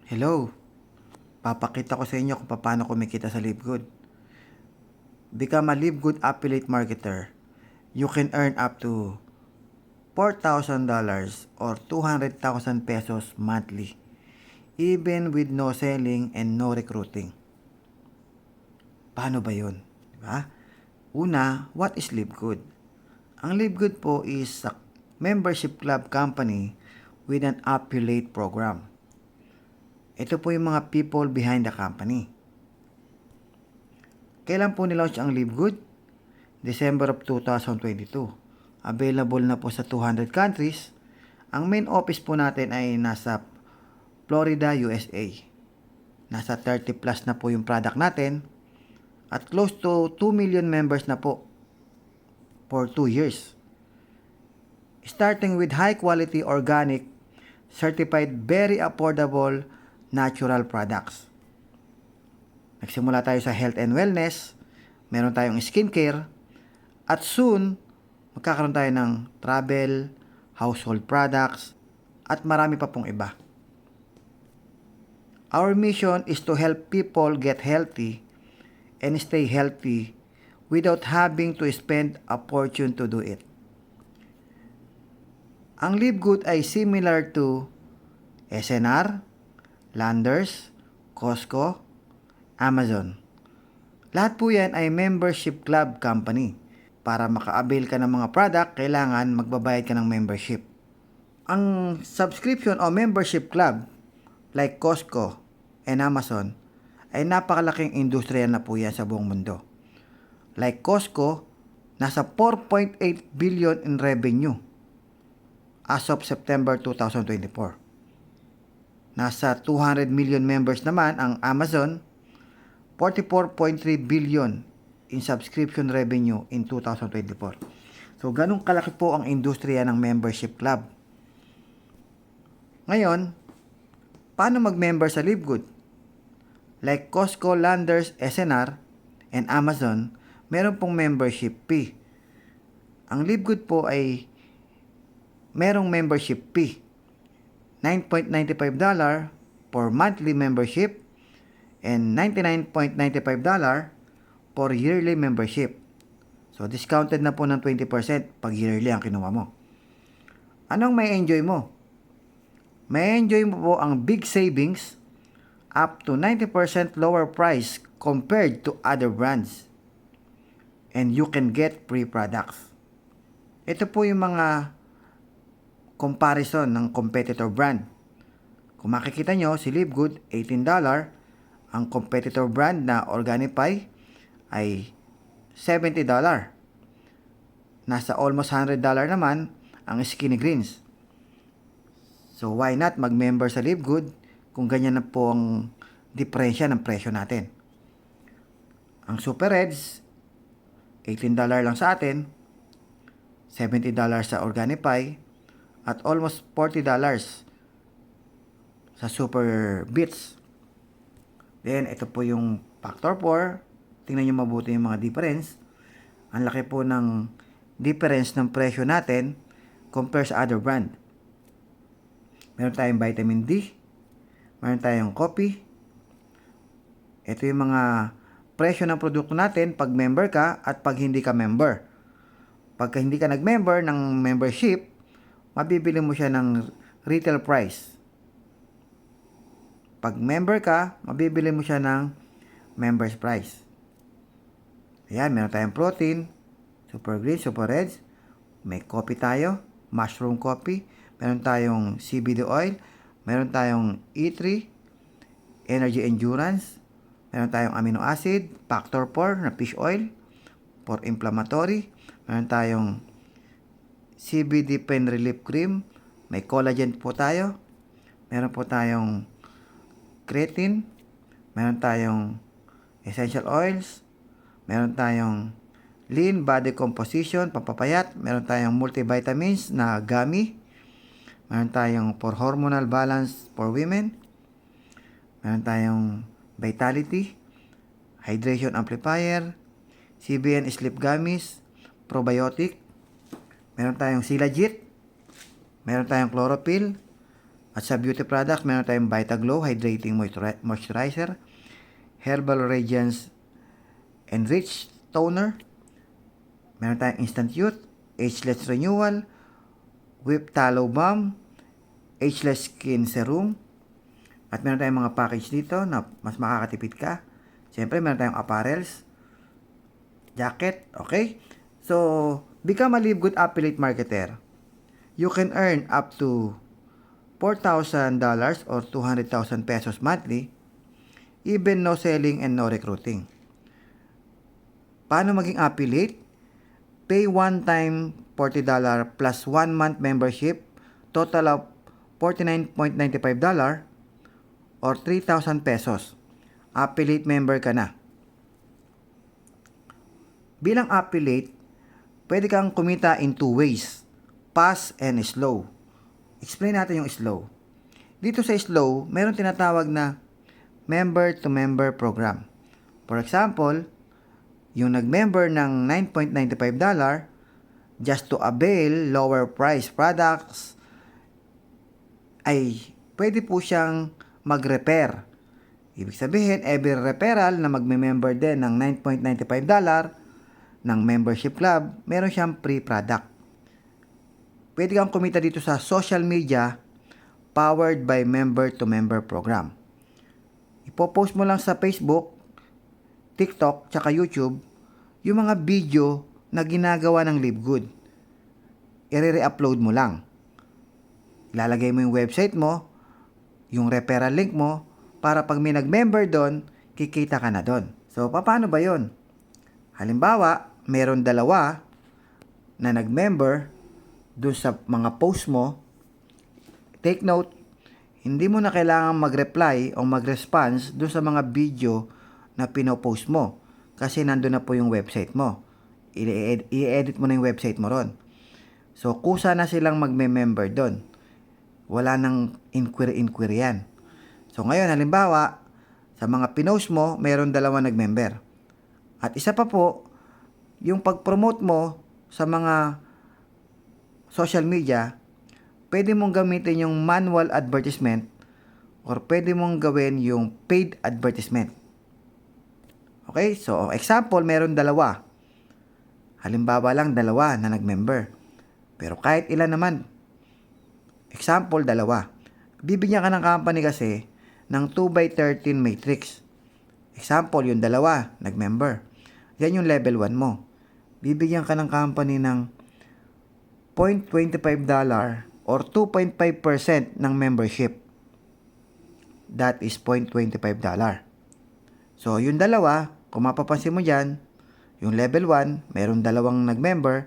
Hello, papakita ko sa inyo kung paano kumikita sa LiveGood. Become a LiveGood affiliate marketer. You can earn up to $4,000 or 200,000 pesos monthly, even with no selling and no recruiting. Paano ba yun? Diba? Una, what is LiveGood? Ang LiveGood po is a membership club company with an affiliate program. Ito po yung mga people behind the company. Kailan po nilaunch ang LiveGood? December of 2022. Available na po sa 200 countries. Ang main office po natin ay nasa Florida, USA. Nasa 30 plus na po yung product natin. At close to 2 million members na po for 2 years. Starting with high quality organic, certified very affordable natural products. Nagsimula tayo sa health and wellness, meron tayong skincare, at soon, magkakaroon tayo ng travel, household products, at marami pa pong iba. Our mission is to help people get healthy and stay healthy without having to spend a fortune to do it. Ang LiveGood ay similar to SNR, Landers, Costco, Amazon. Lahat po yan ay membership club company. Para maka-avail ka ng mga product, kailangan magbabayad ka ng membership. Ang subscription o membership club like Costco and Amazon ay napakalaking industriya na po yan sa buong mundo. Like Costco, nasa 4.8 billion in revenue as of September 2024. Nasa 200 million members naman ang Amazon, 44.3 billion in subscription revenue in 2024. So, ganun kalaki po ang industriya ng membership club. Ngayon, paano mag-member sa LiveGood? Like Costco, Landers, SNR, and Amazon, meron pong membership fee. Ang LiveGood po ay merong membership fee. $9.95 for monthly membership and $99.95 for yearly membership. So, discounted na po ng 20% pag yearly ang kinuha mo. Anong may enjoy mo? May enjoy mo po ang big savings up to 90% lower price compared to other brands. And you can get free products. Ito po yung mga comparison ng competitor brand. Kung makikita nyo, si LiveGood, $18. Ang competitor brand na Organifi ay $70. Nasa almost $100 naman ang Skinny Greens. So, why not mag-member sa LiveGood kung ganyan na po ang diferensya ng presyo natin. Ang Super Reds, $18 lang sa atin, $70 sa Organifi, at almost $40 sa Super Beats. Then, ito po yung Factor 4. Tingnan nyo mabuti yung mga difference. Ang laki po ng difference ng presyo natin compared sa other brand. Meron tayong vitamin D. Meron tayong coffee. Ito yung mga presyo ng produkto natin pag member ka at pag hindi ka member. Pagka hindi ka nag-member ng membership, mabibili mo siya ng retail price. Pag member ka, mabibili mo siya ng members price. Ayan, meron tayong protein, Super Green, Super Reds. May coffee tayo, mushroom coffee. Meron tayong CBD oil. Meron tayong E3, Energy Endurance. Meron tayong amino acid, Factor 4 na fish oil for inflammatory. Meron tayong CBD Pain Relief Cream. May collagen po tayo. Meron po tayong creatine. Meron tayong essential oils. Meron tayong lean body composition, pampapayat. Meron tayong multivitamins na gummy. Meron tayong for hormonal balance for women. Meron tayong vitality, hydration amplifier, CBN sleep gummies, probiotic. Meron tayong Silagit. Meron tayong chlorophyll. At sa beauty products, meron tayong Vitaglow Hydrating Moisturizer, Herbal Radiance Enriched Toner, meron tayong Instant Youth, Ageless Renewal, Whip Tallow Balm, Ageless Skin Serum, at meron tayong mga package dito na mas makakatipid ka. Siyempre, meron tayong apparels, jacket, okay? So, become a Live Good affiliate marketer. You can earn up to $4,000 or 200,000 pesos monthly, even no selling and no recruiting. Paano maging affiliate? Pay one-time $40 plus 1 month membership, total of $49.95 or 3,000 pesos. Affiliate member ka na. Bilang affiliate, pwede kang kumita in two ways, fast and slow. Explain natin yung slow. Dito sa slow, meron tinatawag na member-to-member program. For example, yung nag-member ng $9.95 just to avail lower price products ay pwede po siyang mag-repair. Ibig sabihin, every referral na magme-member din ng $9.95 ng membership club, meron siyang free product. Pwede kang kumita dito sa social media powered by member-to-member program. Ipopost mo lang sa Facebook, TikTok, tsaka YouTube yung mga video na ginagawa ng Live Good. I-re-upload mo lang. Ilalagay mo yung website mo, yung referral link mo, para pag may nag-member doon, kikita ka na doon. So, paano ba yon? Halimbawa, meron dalawa na nag-member doon sa mga post mo. Take note, hindi mo na kailangan mag-reply o mag-response doon sa mga video na pinopost mo kasi nandun na po yung website mo. I-edit mo na yung website mo ron. So, kusa na silang magme-member doon. Wala nang inquiry yan. So, ngayon, halimbawa, sa mga pinost mo, meron dalawa nag-member. At isa pa po, yung pag-promote mo sa mga social media, pwede mong gamitin yung manual advertisement or pwede mong gawin yung paid advertisement. Okay? So, example, meron dalawa. Halimbawa lang, dalawa na nag-member. Pero kahit ilan naman. Example, dalawa. Bibigyan ka ng company kasi ng 2x13 matrix. Example, yung dalawa, nag-member. Yan yung level 1 mo. Bibigyan ka ng company ng $0.25 or 2.5% ng membership. That is $0.25. So, yung dalawa, kung mapapansin mo dyan, yung level 1, meron dalawang nag-member,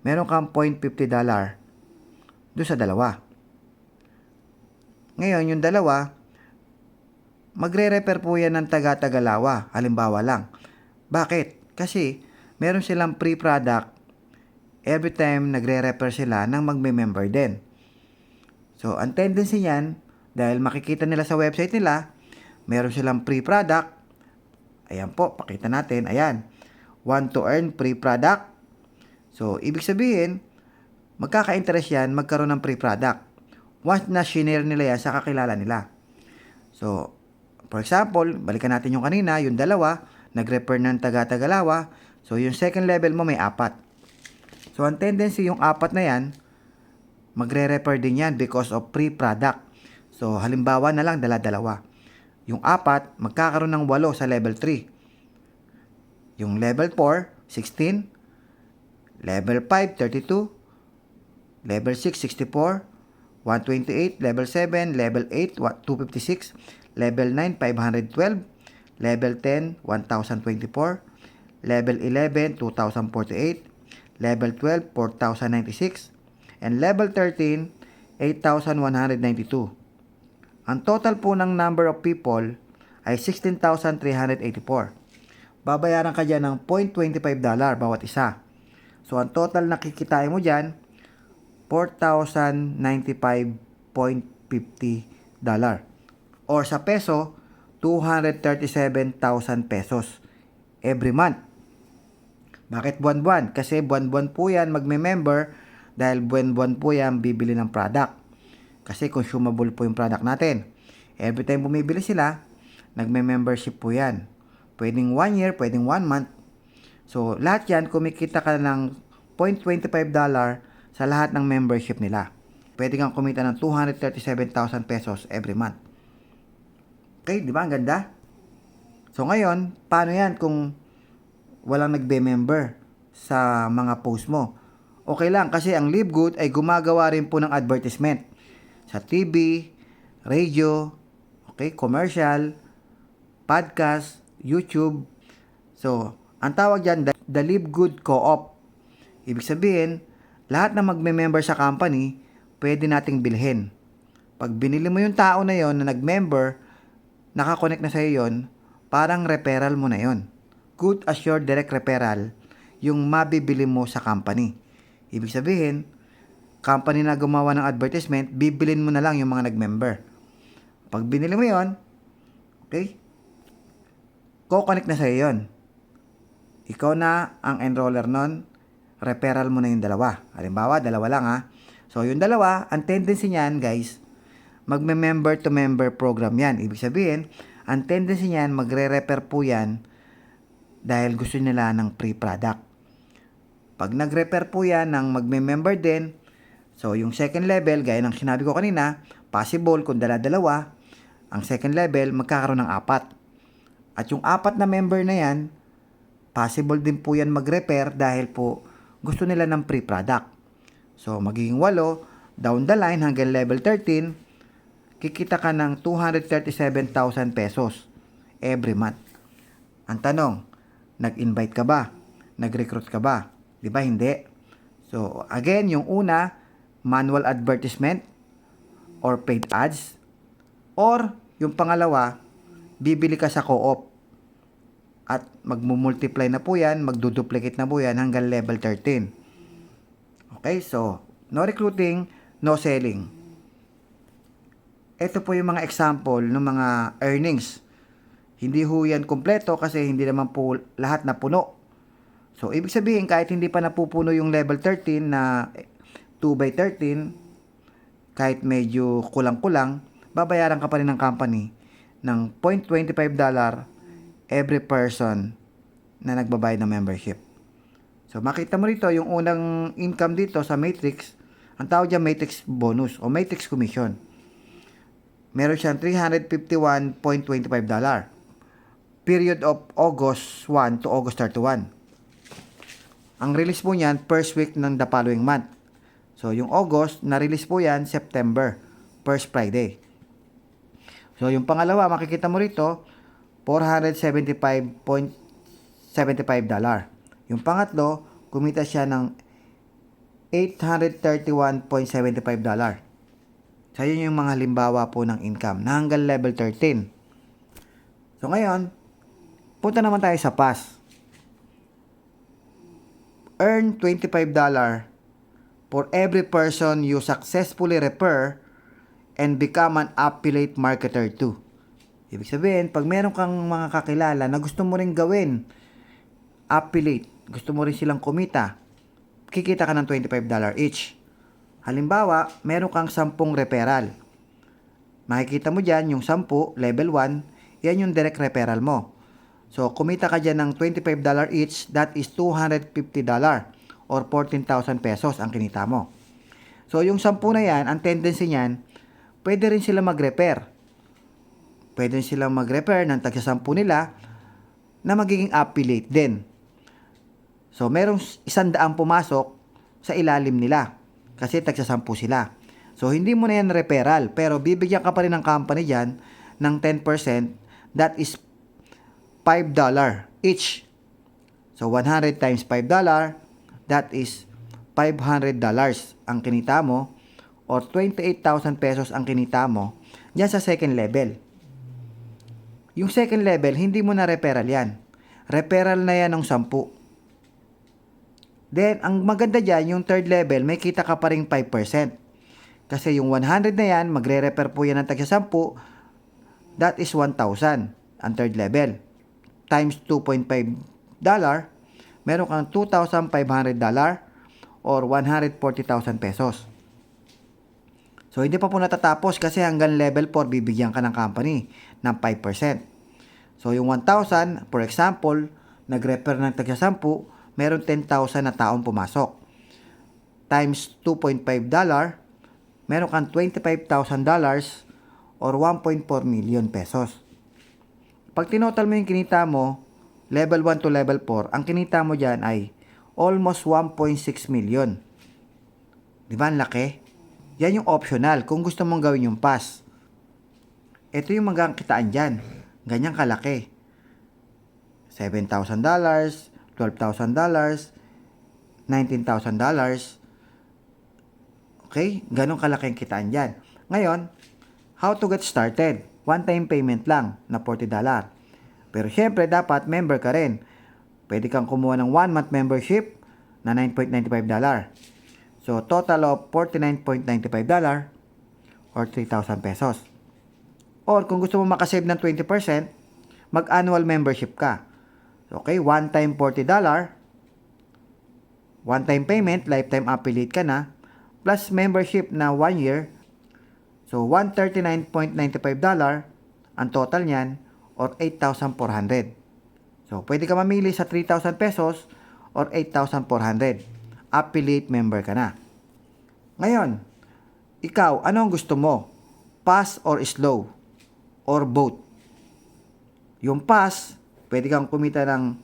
meron kang $0.50 doon sa dalawa. Ngayon, yung dalawa, magre-refer po yan ng taga-Tagalawa, halimbawa lang. Bakit? Kasi, meron silang free product every time nagre-refer sila ng magme-member din. So, ang tendency niyan, dahil makikita nila sa website nila, meron silang free product. Ayan po, pakita natin. Ayan. Want to earn free product. So, ibig sabihin, magkaka-interest yan magkaroon ng free product. Once na shinare nila yan sa kakilala nila. So, for example, balikan natin yung kanina, yung dalawa, nag-refer ng taga-Tagalawa. So, yung second level mo may 4. So, ang tendency yung 4 na yan, magre-refer din yan because of free product. So, halimbawa na lang, dala-dalawa. Yung 4, magkakaroon ng 8 sa level 3. Yung level 4, 16. Level 5, 32. Level 6, 64. 128. Level 7, level 8, 256. Level 9, 512. Level 10, 1024. Level 11, 2048. Level 12, 4096. And level 13, 8192. Ang total po ng number of people ay 16,384. Babayaran ka dyan ng $0.25 bawat isa. So, ang total na kikitain mo dyan, $4,095.50. Or sa peso, 237,000 pesos every month. Bakit buwan-buwan? Kasi buwan-buwan po yan magme-member dahil buwan-buwan po yan bibili ng product. Kasi consumable po yung product natin. Every time bumibili sila, nagme-membership po yan. Pwedeng 1 year, pwedeng 1 month. So, lahat yan, kumikita ka ng $0.25 sa lahat ng membership nila. Pwede kang kumita ng 237,000 pesos every month. Okay, di ba? Ang ganda. So, ngayon, paano yan kung walang nagbe-member sa mga post mo? Okay lang, kasi ang Livegood ay gumagawa rin po ng advertisement sa TV, radio, okay, commercial, podcast, YouTube. So, ang tawag dyan, the Livegood Co-op. Ibig sabihin, lahat na magme-member sa company, pwede nating bilhin. Pag binili mo yung tao na yon na nag-member, nakakonect na sa'yo yon, parang referral mo na yon. Good assured direct referral yung mabibili mo sa company. Ibig sabihin, company na gumawa ng advertisement, bibilin mo na lang yung mga nag-member. Pag binili mo yon, okay, ko-connect na sa'yo yon. Ikaw na ang enroller nun, referral mo na yung dalawa. Halimbawa, dalawa lang ha. So, yung dalawa, ang tendency niyan, guys, magme-member to member program yan. Ibig sabihin, ang tendency niyan, magre-refer po yan dahil gusto nila ng free product. Pag nag-refer po yan ng magme-member din, so yung second level, gaya ng sinabi ko kanina, possible kung dala-dalawa, ang second level, magkakaroon ng 4. At yung 4 na member na yan, possible din po yan mag-refer dahil po gusto nila ng free product. So, magiging 8, down the line hanggang level 13, kikita ka ng 237,000 pesos every month. Ang tanong, nag-invite ka ba? Nag-recruit ka ba? Di ba hindi? So, again, yung una, manual advertisement or paid ads. Or, yung pangalawa, bibili ka sa co-op. At magmumultiply na po yan, magduduplicate na po yan hanggang level 13. Okay, so, no recruiting, no selling. Ito po yung mga example ng mga earnings. Hindi ho yan kompleto kasi hindi naman po lahat na puno. So, ibig sabihin, kahit hindi pa napupuno yung level 13 na 2/13, kahit medyo kulang-kulang, babayaran ka pa rin ng company ng $0.25 every person na nagbabayad ng membership. So, makita mo rito, yung unang income dito sa matrix, ang tawag dyan matrix bonus o matrix commission. Meron siyang $351.25. Period of August 1 to August 31. Ang release po niyan, first week ng the following month. So, yung August, na-release po yan September, first Friday. So, yung pangalawa, makikita mo rito, $475.75. Yung pangatlo, kumita siya ng $831.75. So, yun yung mga halimbawa po ng income na hanggang level 13. So, ngayon, punta naman tayo sa pass. Earn $25 for every person you successfully refer and become an affiliate marketer too. Ibig sabihin, pag meron kang mga kakilala na gusto mo rin gawin, affiliate, gusto mo rin silang kumita, kikita ka ng $25 each. Halimbawa, meron kang 10 referral. Makikita mo dyan yung 10, level 1, yan yung direct referral mo. So, kumita ka dyan ng $25 each, that is $250 or 14,000 pesos ang kinita mo. So, yung 10 na yan, ang tendency niyan, pwede rin sila mag-refer. Pwede silang mag-refer ng tagsa-10 nila na magiging affiliate din. So, merong 100 pumasok sa ilalim nila kasi tagsa-10 sila. So, hindi mo na yan referral pero bibigyan ka pa rin ng company dyan ng 10%, that is $5 each. So, 100 times $5, that is $500 ang kinita mo or 28,000 pesos ang kinita mo dyan sa second level. Yung second level, hindi mo na referral yan. Referral na yan ng 10. Then, ang maganda dyan, yung third level, may kita ka pa rin 5%. Kasi yung 100 na yan, magre-refer po yan ng tagsa 10, that is 1,000 ang third level. Times $2.5, meron kang $2,500 or 140,000 pesos. So, hindi pa po natatapos kasi hanggang level 4, bibigyan ka ng company ng 5%. So, yung 1,000, for example, nag-refer ng tagsa 10, meron 10,000 na taong pumasok. Times $2.5, meron kang $25,000 or 1.4 million pesos. Pag tinotal mo yung kinita mo, level 1 to level 4, ang kinita mo dyan ay almost 1.6 million. Di ba ang laki? Yan yung optional kung gusto mong gawin yung pass. Ito yung mga kitaan dyan. Ganyang kalaki. $7,000, $12,000, $19,000. Okay? Ganong kalaki ang kitaan dyan. Ngayon, how to get started? One-time payment lang na $40. Pero syempre, dapat member ka rin. Pwede kang kumuha ng 1-month membership na $9.95. So, total of $49.95 or 3,000 pesos. Or kung gusto mo makasave ng 20%, mag-annual membership ka. Okay, one time $40, one time payment, lifetime affiliate ka na, plus membership na 1 year. So, $139.95 ang total niyan or 8,400. So, pwede ka mamili sa 3,000 pesos or 8,400. Affiliate member ka na. Ngayon, ikaw, ano ang gusto mo? Pass or slow? Or both? Yung pass, pwede kang kumita ng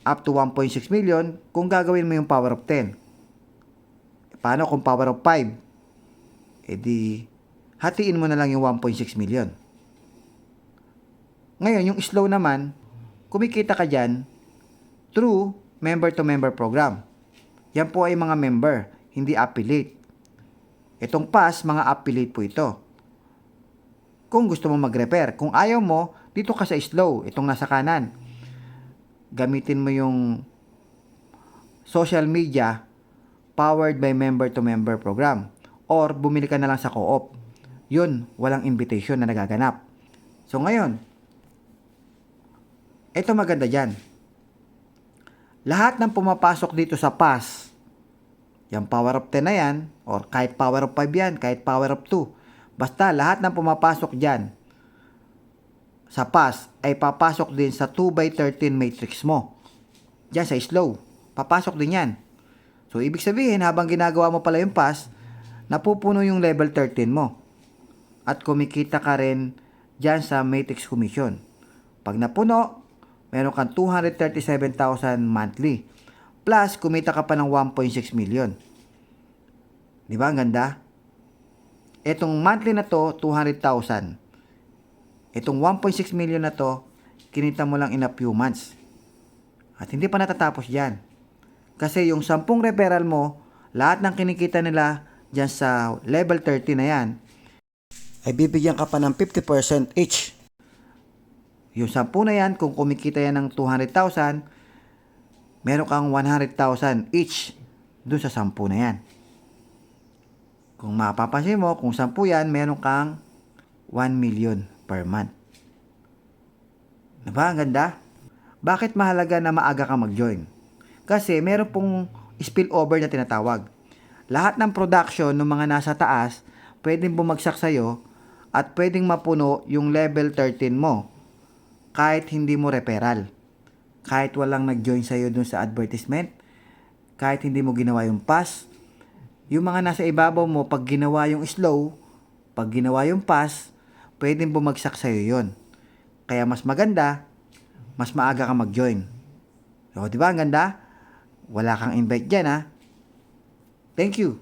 up to 1.6 million kung gagawin mo yung power of 10. Paano kung power of 5? E di, hatiin mo na lang yung 1.6 million. Ngayon, yung slow naman, kumikita ka dyan through member-to-member program. Yan po ay mga member, hindi affiliate. Itong pass, mga affiliate po ito. Kung gusto mo mag-repair. Kung ayaw mo, dito ka sa slow, itong nasa kanan. Gamitin mo yung social media powered by member-to-member program. Or bumili ka na lang sa co-op. Yun, walang invitation na nagaganap. So ngayon, ito maganda dyan. Lahat ng pumapasok dito sa pass, yung power of 10 na yan, or kahit power of 5 yan, kahit power of 2, basta lahat ng pumapasok dyan sa pass ay papasok din sa 2x13 matrix mo. Dyan sa slow, papasok din yan. So, ibig sabihin, habang ginagawa mo pala yung pass, napupuno yung level 13 mo. At kumikita ka rin dyan sa matrix commission. Pag napuno, meron kang 237,000 monthly. Plus, kumita ka pa ng 1.6 million. Di ba? Ang ganda. Itong monthly na to, 200,000. Itong 1.6 million na to, kinita mo lang in a few months. At hindi pa natatapos dyan. Kasi yung 10 referral mo, lahat ng kinikita nila dyan sa level 30 na yan, ay bibigyan ka pa ng 50% each. Yung 10 na yan, kung kumikita yan ng 200,000, meron kang 100,000 each dun sa 10 na yan. Kung mapapansin mo, kung 10 yan, meron kang 1 million per month. Diba? Ang ganda? Bakit mahalaga na maaga ka mag-join? Kasi meron pong spillover na tinatawag. Lahat ng production ng mga nasa taas, pwedeng bumagsak sa'yo at pwedeng mapuno yung level 13 mo kahit hindi mo referral. Kahit walang nag-join sa'yo dun sa advertisement, kahit hindi mo ginawa yung pass, yung mga nasa ibabaw mo, pag ginawa yung slow, pag ginawa yung pass, pwedeng bumagsak sa'yo yon. Kaya mas maganda, mas maaga ka mag-join. So, di ba ang ganda? Wala kang invite dyan, ha? Thank you.